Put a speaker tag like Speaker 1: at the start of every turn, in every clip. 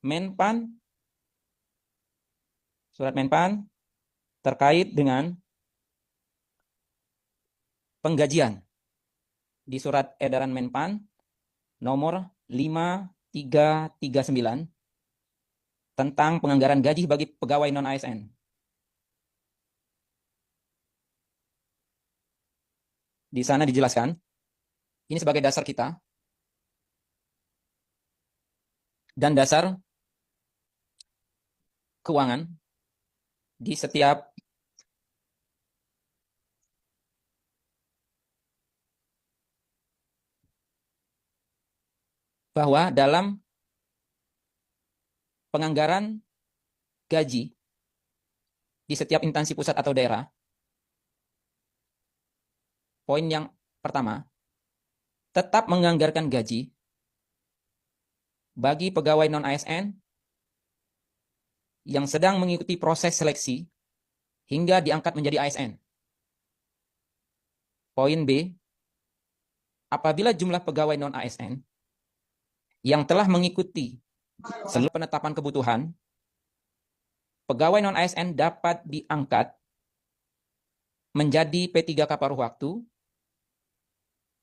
Speaker 1: Menpan, surat Menpan terkait dengan penggajian di surat edaran Menpan nomor 5339 tentang penganggaran gaji bagi pegawai non-ASN. Di sana dijelaskan, ini sebagai dasar kita, dan dasar keuangan di setiap bahwa dalam penganggaran gaji di setiap instansi pusat atau daerah, poin yang pertama, tetap menganggarkan gaji bagi pegawai non-ASN yang sedang mengikuti proses seleksi hingga diangkat menjadi ASN. Poin B, apabila jumlah pegawai non-ASN yang telah mengikuti seluruh penetapan kebutuhan, pegawai non-ASN dapat diangkat menjadi P3K paruh waktu,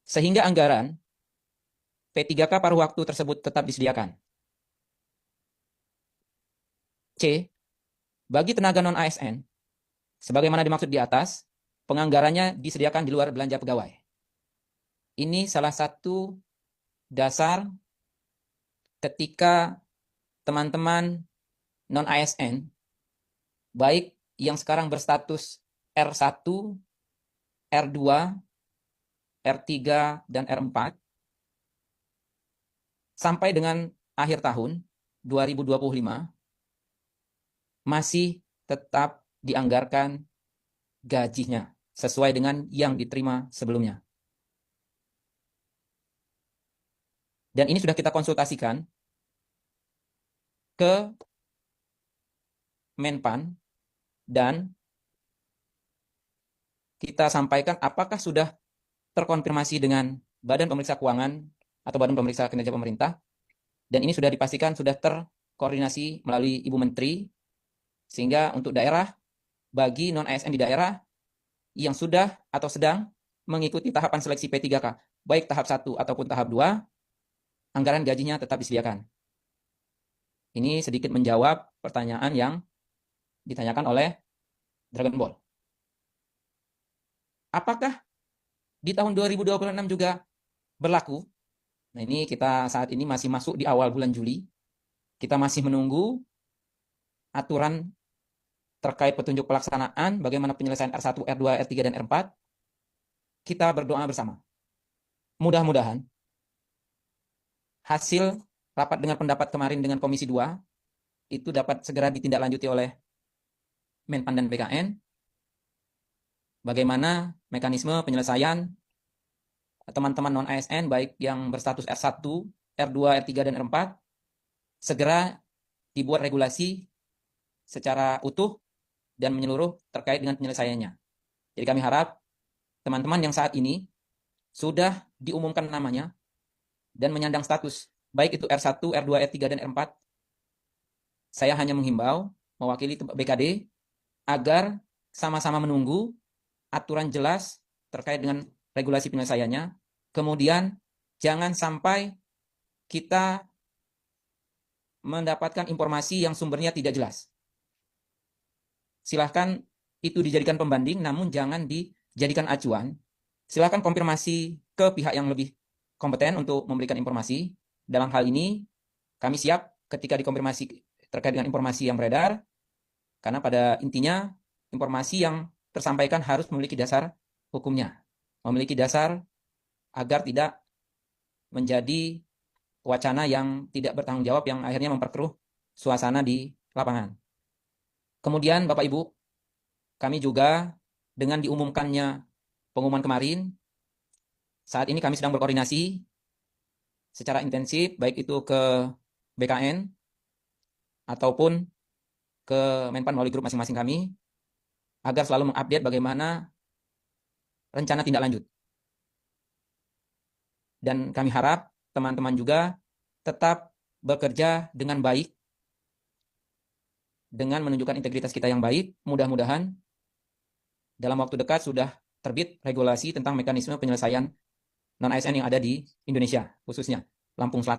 Speaker 1: sehingga anggaran P3K paruh waktu tersebut tetap disediakan. C, bagi tenaga non-ASN, sebagaimana dimaksud di atas, penganggarannya disediakan di luar belanja pegawai. Ini salah satu dasar ketika teman-teman non-ASN, baik yang sekarang berstatus R1, R2, R3, dan R4, sampai dengan akhir tahun 2025, masih tetap dianggarkan gajinya sesuai dengan yang diterima sebelumnya. Dan ini sudah kita konsultasikan ke Menpan dan kita sampaikan apakah sudah terkonfirmasi dengan Badan Pemeriksa Keuangan atau Badan Pemeriksa Kinerja Pemerintah, dan ini sudah dipastikan sudah terkoordinasi melalui Ibu Menteri, sehingga untuk daerah, bagi non-ASN di daerah yang sudah atau sedang mengikuti tahapan seleksi P3K, baik tahap 1 ataupun tahap 2, anggaran gajinya tetap disediakan. Ini sedikit menjawab pertanyaan yang ditanyakan oleh Dragon Ball. Apakah di tahun 2026 juga berlaku? Nah, ini kita saat ini masih masuk di awal bulan Juli. Kita masih menunggu aturan terkait petunjuk pelaksanaan, bagaimana penyelesaian R1, R2, R3, dan R4. Kita berdoa bersama. Mudah-mudahan hasil rapat dengan pendapat kemarin dengan Komisi 2 itu dapat segera ditindaklanjuti oleh Menpan dan BKN. Bagaimana mekanisme penyelesaian teman-teman non-ASN baik yang berstatus R1, R2, R3, dan R4 segera dibuat regulasi secara utuh dan menyeluruh terkait dengan penyelesaiannya. Jadi kami harap teman-teman yang saat ini sudah diumumkan namanya dan menyandang status baik itu R1, R2, R3, dan R4, saya hanya menghimbau mewakili BKD agar sama-sama menunggu aturan jelas terkait dengan regulasi penyelesaiannya. Kemudian jangan sampai kita mendapatkan informasi yang sumbernya tidak jelas. Silahkan itu dijadikan pembanding, namun jangan dijadikan acuan. Silahkan konfirmasi ke pihak yang lebih kompeten untuk memberikan informasi. Dalam hal ini, kami siap ketika dikonfirmasi terkait dengan informasi yang beredar, karena pada intinya informasi yang tersampaikan harus memiliki dasar hukumnya, memiliki dasar agar tidak menjadi wacana yang tidak bertanggung jawab yang akhirnya memperkeruh suasana di lapangan. Kemudian Bapak Ibu, kami juga dengan diumumkannya pengumuman kemarin, saat ini kami sedang berkoordinasi secara intensif, baik itu ke BKN ataupun ke Menpan melalui grup masing-masing kami, agar selalu mengupdate bagaimana rencana tindak lanjut. Dan kami harap teman-teman juga tetap bekerja dengan baik dengan menunjukkan integritas kita yang baik, mudah-mudahan dalam waktu dekat sudah terbit regulasi tentang mekanisme penyelesaian non-ASN yang ada di Indonesia, khususnya Lampung Selatan.